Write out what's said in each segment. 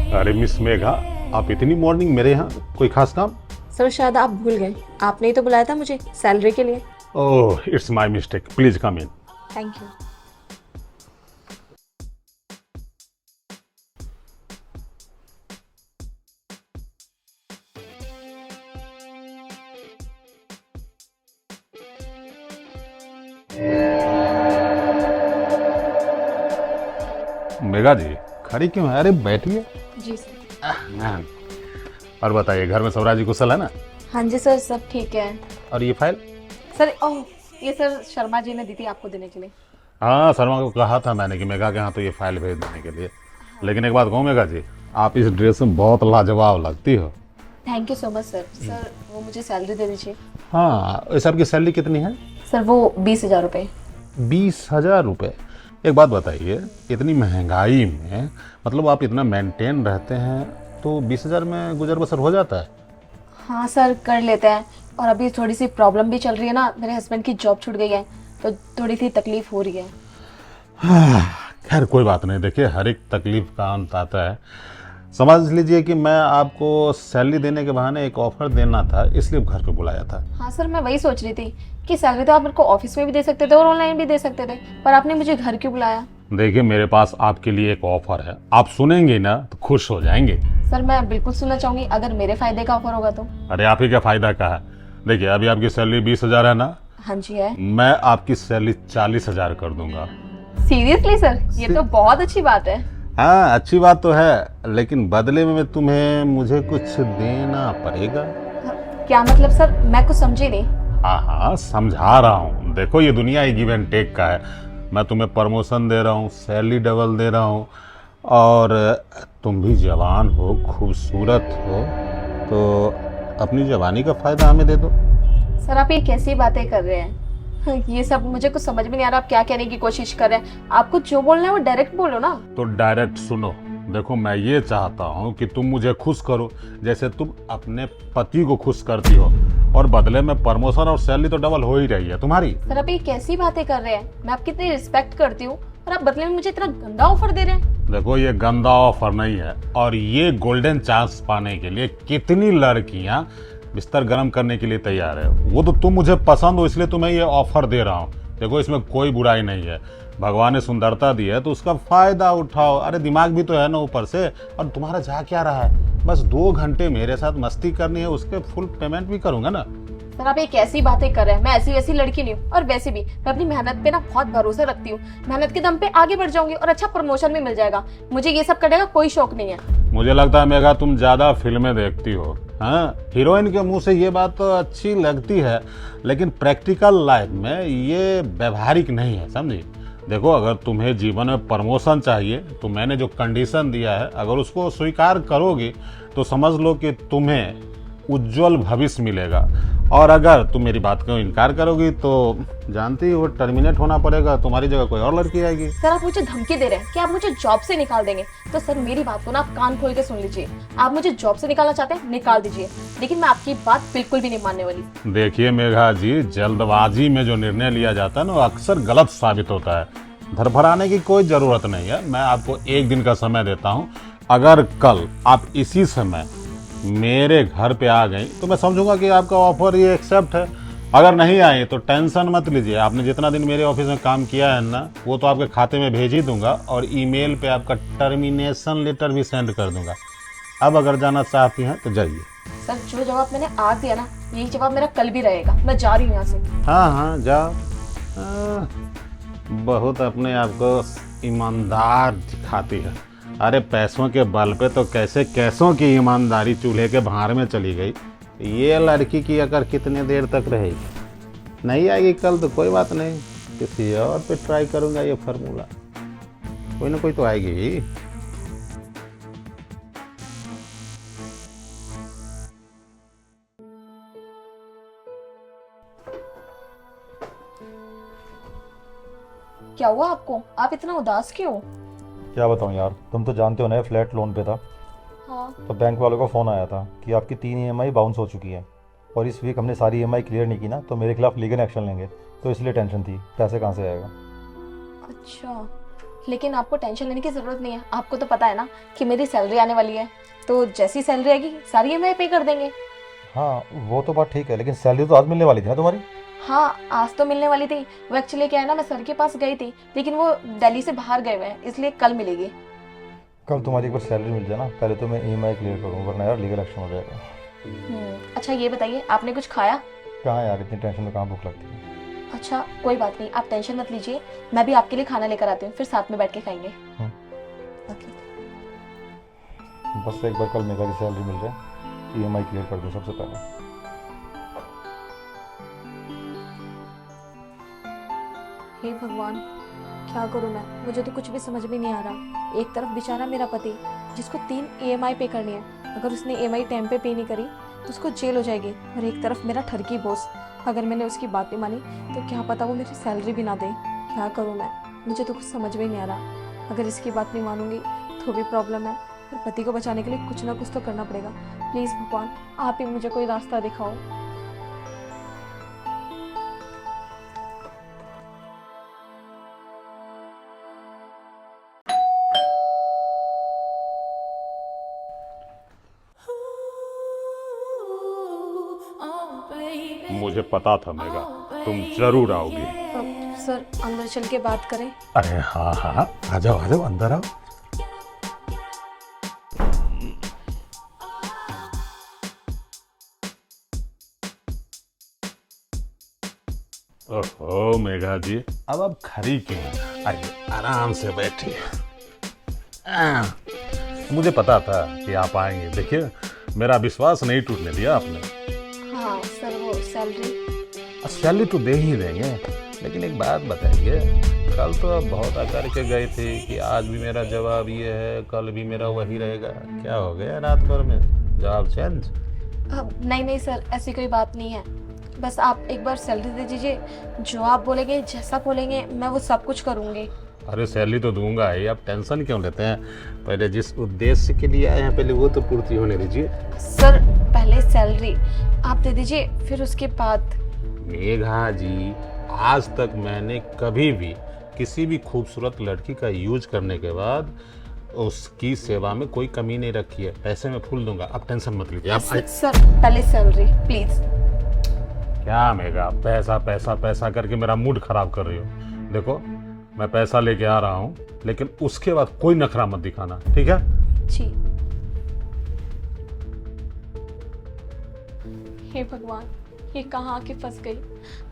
अरे मिस मेघा, आप इतनी मॉर्निंग मेरे यहाँ, कोई खास काम? सर शायद आप भूल गए, आपने ही तो बुलाया था मुझे सैलरी के लिए। Oh, it's my mistake, please come in. Thank you. Megha ji, खड़ी क्यों है? अरे बैठिए। जी सर। हाँ। और बताइए, घर में सब राजी कुशल है ना? हाँ जी सर, सब ठीक है। और ये फाइल? सर ओह, ये सर शर्मा जी ने दी थी आपको देने के लिए। हाँ, शर्मा को कहा था मैंने कि मेघा के यहाँ तो ये फाइल भेज देने के लिए। लेकिन एक बात कहूँ मेघा जी, आप इस ड्रेस में बहुत लाजवाब लगती हो। Thank you so much sir. Sir वो मुझे सैलरी दे दीजिए। हाँ, वैसे आपकी सैलरी कितनी है? सर वो 20,000 रुपये। 20,000 रुपये? एक बात बताइए, इतनी महंगाई में मतलब आप इतना मेंटेन रहते हैं तो 20,000 में गुजर बसर हो जाता है? हाँ सर, कर लेते हैं। और अभी थोड़ी सी प्रॉब्लम भी चल रही है ना, मेरे हस्बैंड की जॉब छूट गई है, तो थोड़ी सी तकलीफ हो रही है। खैर कोई बात नहीं, देखिए हर एक तकलीफ का अंत आता है। समझ लीजिए कि मैं आपको सैलरी देने के बहाने एक ऑफर देना था, इसलिए घर पे बुलाया था। हाँ सर, मैं वही सोच रही थी कि सैलरी तो आप मेरे को ऑफिस में भी दे सकते थे और ऑनलाइन भी दे सकते थे, पर आपने मुझे घर क्यों बुलाया? देखिए मेरे पास आपके लिए एक ऑफर है, आप सुनेंगे ना तो खुश हो जाएंगे। सर मैं बिल्कुल सुनना चाहूंगी, अगर मेरे फायदे का ऑफर होगा तो। अरे आप ही क्या फायदा का है? देखिए अभी आपकी सैलरी 20,000 है ना, हाँ जी है। मैं आपकी सैलरी 40,000 कर दूंगा। सीरियसली सर, ये तो बहुत अच्छी बात है। हाँ अच्छी बात तो है, लेकिन बदले में तुम्हें मुझे कुछ देना पड़ेगा। क्या मतलब सर, मैं कुछ समझी नहीं। हाँ हाँ समझा रहा हूँ, देखो ये दुनिया ही गिव एंड टेक का है। मैं तुम्हें प्रमोशन दे रहा हूँ, सैलरी डबल दे रहा हूँ, और तुम भी जवान हो, खूबसूरत हो, तो अपनी जवानी का फायदा हमें दे दो। सर आप ये कैसी बातें कर रहे हैं? ये सब मुझे कुछ समझ में नहीं आ रहा, आप क्या कहने की कोशिश कर रहे हैं? आपको जो बोलना है वो डायरेक्ट बोलो ना। तो डायरेक्ट सुनो, देखो मैं ये चाहता हूँ कि तुम मुझे खुश करो जैसे तुम अपने पति को खुश करती हो, और बदले में प्रमोशन और सैलरी तो डबल हो ही रही है तुम्हारी। सर आप ये कैसी बातें कर रहे हैं? मैं आपकी इतनी रिस्पेक्ट करती हूँ और आप बदले में मुझे इतना गंदा ऑफर दे रहे हैं। देखो ये गंदा ऑफर नहीं है, और ये गोल्डन चांस पाने के लिए कितनी लड़कियां बिस्तर गर्म करने के लिए तैयार है। वो तो तुम मुझे पसंद हो इसलिए तुम्हें ये ऑफर दे रहा हूँ। देखो इसमें कोई बुराई नहीं है, भगवान ने सुंदरता दी है तो उसका फायदा उठाओ। अरे दिमाग भी तो है ना ऊपर से। और तुम्हारा जा क्या रहा है? बस 2 घंटे मेरे साथ मस्ती करनी है, उसके फुल पेमेंट भी करूंगा ना। सर आप ये कैसी बातें कर रहे हैं? मैं ऐसी वैसी लड़की नहीं हूँ, और वैसे भी मैं अपनी मेहनत पे ना बहुत भरोसा रखती हूँ। मेहनत के दम पे आगे बढ़ जाऊंगी और अच्छा प्रमोशन भी मिल जाएगा। मुझे ये सब करने का कोई शौक नहीं है। मुझे लगता है मेघा तुम ज्यादा फिल्में देखती हो। हाँ, हीरोइन के मुंह से ये बात तो अच्छी लगती है, लेकिन प्रैक्टिकल लाइफ में ये व्यवहारिक नहीं है, समझी? देखो अगर तुम्हें जीवन में प्रमोशन चाहिए तो मैंने जो कंडीशन दिया है अगर उसको स्वीकार करोगे तो समझ लो कि तुम्हें उज्जवल भविष्य मिलेगा। और अगर तुम मेरी बात को इनकार करोगी तो जानती हो टर्मिनेट होना पड़ेगा, तुम्हारी जगह कोई और लड़की आएगी। सर आप मुझे धमकी दे रहे हैं कि आप मुझे जॉब से निकाल देंगे? तो सर मेरी बात को ना आप कान खोल के सुन लीजिए। आप मुझे जॉब से निकालना चाहते हैं, निकाल दीजिए, लेकिन मैं आपकी बात बिल्कुल भी नहीं मानने वाली। देखिए मेघा जी, जल्दबाजी में जो निर्णय लिया जाता है ना वो अक्सर गलत साबित होता है। धरफराने की कोई जरूरत नहीं है, मैं आपको 1 दिन का समय देता हूँ। अगर कल आप इसी समय मेरे घर पे आ गई तो मैं समझूंगा कि आपका ऑफर ये एक्सेप्ट है। अगर नहीं आई तो टेंशन मत लीजिए, आपने जितना दिन मेरे ऑफिस में काम किया है ना वो तो आपके खाते में भेज ही दूंगा, और ईमेल पे आपका टर्मिनेशन लेटर भी सेंड कर दूंगा। अब अगर जाना चाहती हैं तो जाइए। सर जो जवाब मैंने आज दिया ना, यही जवाब मेरा कल भी रहेगा। मैं जा रही हूँ यहाँ से। हाँ हाँ जाओ। हाँ, बहुत अपने आप को ईमानदार दिखाती है। अरे पैसों के बल पे तो कैसे कैसों की ईमानदारी चूल्हे के भार में चली गई। ये लड़की की अगर कितने देर तक रहेगी, नहीं आएगी कल तो कोई बात नहीं, किसी और पे ट्राई करूंगा ये फार्मूला, कोई ना कोई तो आएगी ही। क्या हुआ आपको? आप इतना उदास क्यों? क्या बताऊँ यार, तुम तो जानते हो ना, फ्लैट लोन पे था। हाँ। तो बैंक वालों का फ़ोन आया था कि आपकी 3 EMI बाउंस हो चुकी है, और इस वीक हमने सारी EMI क्लियर नहीं की ना तो मेरे खिलाफ लीगल एक्शन लेंगे। तो इसलिए टेंशन थी, पैसे कहाँ से आएगा। अच्छा, लेकिन आपको टेंशन लेने की जरूरत नहीं है। आपको तो पता है ना कि मेरी सैलरी आने वाली है, तो जैसी सैलरी आएगी सारी EMI पे कर देंगे। हाँ वो तो बात ठीक है, लेकिन सैलरी तो आज मिलने वाली थी ना तुम्हारी। हाँ आज तो मिलने वाली थी। वो एक्चुअली क्या है ना, मैं सर के पास गई थी, लेकिन वो दिल्ली से बाहर गए हुए हैं, इसलिए कल मिलेगी। कल तुम्हारी एक बार सैलरी मिल जाए ना, पहले तो मैं EMI क्लियर करूँ, वरना यार लीगल एक्शन हो जाएगा। अच्छा ये बताइए, आपने कुछ खाया? कहाँ यार, इतनी टेंशन में कहाँ भूख लगती है। अच्छा कोई बात नहीं, आप टेंशन मत लीजिए, मैं भी आपके लिए खाना लेकर आती हूँ, फिर साथ में बैठ के खाएंगे। ओके। बस एक बार कल मेगा की सैलरी मिल जाए, EMI क्लियर कर दूँ सबसे पहले। हे भगवान, क्या करूँ मैं? मुझे तो कुछ भी समझ में नहीं आ रहा। एक तरफ बेचारा मेरा पति जिसको 3 EMI पे करनी है, अगर उसने EMI टाइम पे नहीं करी तो उसको जेल हो जाएगी। और एक तरफ मेरा ठरकी बॉस, अगर मैंने उसकी बात नहीं मानी तो क्या पता वो मेरी सैलरी भी ना दे। क्या करूँ मैं? मुझे तो कुछ समझ में ही नहीं आ रहा। अगर इसकी बात नहीं मानूंगी तो भी प्रॉब्लम है, और पति को बचाने के लिए कुछ ना कुछ तो करना पड़ेगा। प्लीज़ भगवान, आप ही मुझे कोई रास्ता दिखाओ। मुझे पता था मेघा, तुम जरूर आओगी। सर अंदर चल के बात करें? अरे हाँ हाँ, आ जाओ अंदर आओ। ओहो मेघा जी, अब आप खड़ी क्यों? आइए आराम से बैठिए। मुझे पता था कि आप आएंगे। देखिए, मेरा विश्वास नहीं टूटने दिया आपने। हाँ सर, वो सैलरी तो दे ही देंगे, लेकिन एक बात बताइए, कल तो आप बहुत आकर के गए थे कि आज भी मेरा जवाब ये है, कल भी मेरा वही रहेगा। क्या हो गया रात भर में जवाब चेंज? नहीं सर, ऐसी कोई बात नहीं है। बस आप एक बार सैलरी दे दीजिए, जो आप बोलेंगे, जैसा बोलेंगे मैं वो सब कुछ करूँगी। अरे सैलरी तो दूंगा ही, आप टेंशन क्यों लेते हैं? पहले जिस उद्देश्य के लिए आए हैं पहले वो तो पूर्ति होने दीजिए। सर पहले सैलरी आप दे दीजिए, फिर उसके बाद। मेघा जी, आज तक मैंने कभी भी किसी भी खूबसूरत लड़की का यूज करने के बाद उसकी सेवा में कोई कमी नहीं रखी है। पैसे में फुल दूंगा, आप टेंशन मत लीजिए। आप सर पहले सैलरी प्लीज। क्या मेघा, पैसा पैसा पैसा करके मेरा मूड खराब कर रही हो। देखो, मैं पैसा लेके आ रहा हूँ, लेकिन उसके बाद कोई नखरा मत दिखाना, ठीक है? जी। हे भगवान, ये कहाँ आके फंस गई।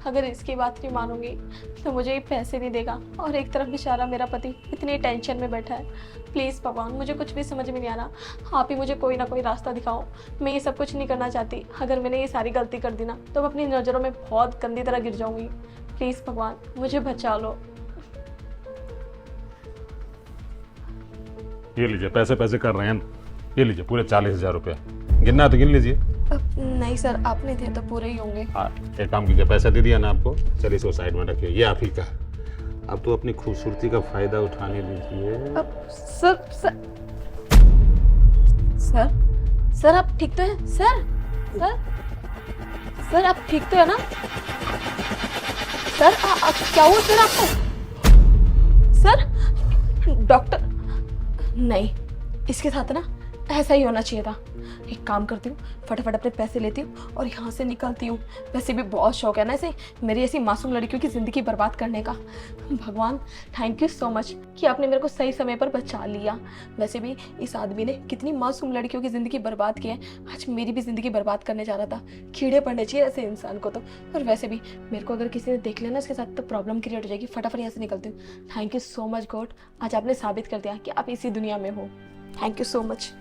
अगर इसकी बात नहीं मानूंगी तो मुझे ये पैसे नहीं देगा, और एक तरफ बेचारा मेरा पति इतनी टेंशन में बैठा है। प्लीज़ भगवान, मुझे कुछ भी समझ में नहीं आ रहा। आप ही मुझे कोई ना कोई रास्ता दिखाओ। मैं ये सब कुछ नहीं करना चाहती। अगर मैंने ये सारी गलती कर दी ना तो मैं अपनी नज़रों में बहुत गंदी तरह गिर जाऊंगी। प्लीज़ भगवान, मुझे बचा लो। ये लीजिए, पैसे पैसे कर रहे हैं। ये लीजिए पूरे 40,000 रुपये। गिनना है तो गिन लीजिए। नहीं सर, आपने दिए तो पूरे ही होंगे। हाँ, एक काम कीजिए, पैसा दे दिया ना आपको, चलिए इसको साइड में रखिए, ये आप ही का। अब तो अपनी खूबसूरती का फायदा उठाने दीजिए। सर सर सर सर आप ठीक तो हैं? सर सर आप ठीक तो है ना? सर क्या हुआ सर आपको? सर डॉक्टर नहीं, इसके साथ ना ऐसा ही होना चाहिए था। एक काम करती हूँ, फटाफट अपने पैसे लेती हूँ और यहाँ से निकलती हूँ। वैसे भी बहुत शौक है ना इसे मेरी ऐसी मासूम लड़कियों की ज़िंदगी बर्बाद करने का। भगवान थैंक यू सो मच कि आपने मेरे को सही समय पर बचा लिया। वैसे भी इस आदमी ने कितनी मासूम लड़कियों की ज़िंदगी बर्बाद की है, आज मेरी भी ज़िंदगी बर्बाद करने जा रहा था। कीड़े पड़ने चाहिए ऐसे इंसान को तो। और वैसे भी मेरे को अगर किसी ने देख लेना इसके साथ तो प्रॉब्लम क्रिएट हो जाएगी। फटाफट यहाँ से निकलती हूँ। Thank you so much God, आज आपने साबित कर दिया कि आप इसी दुनिया में हो। Thank you so much.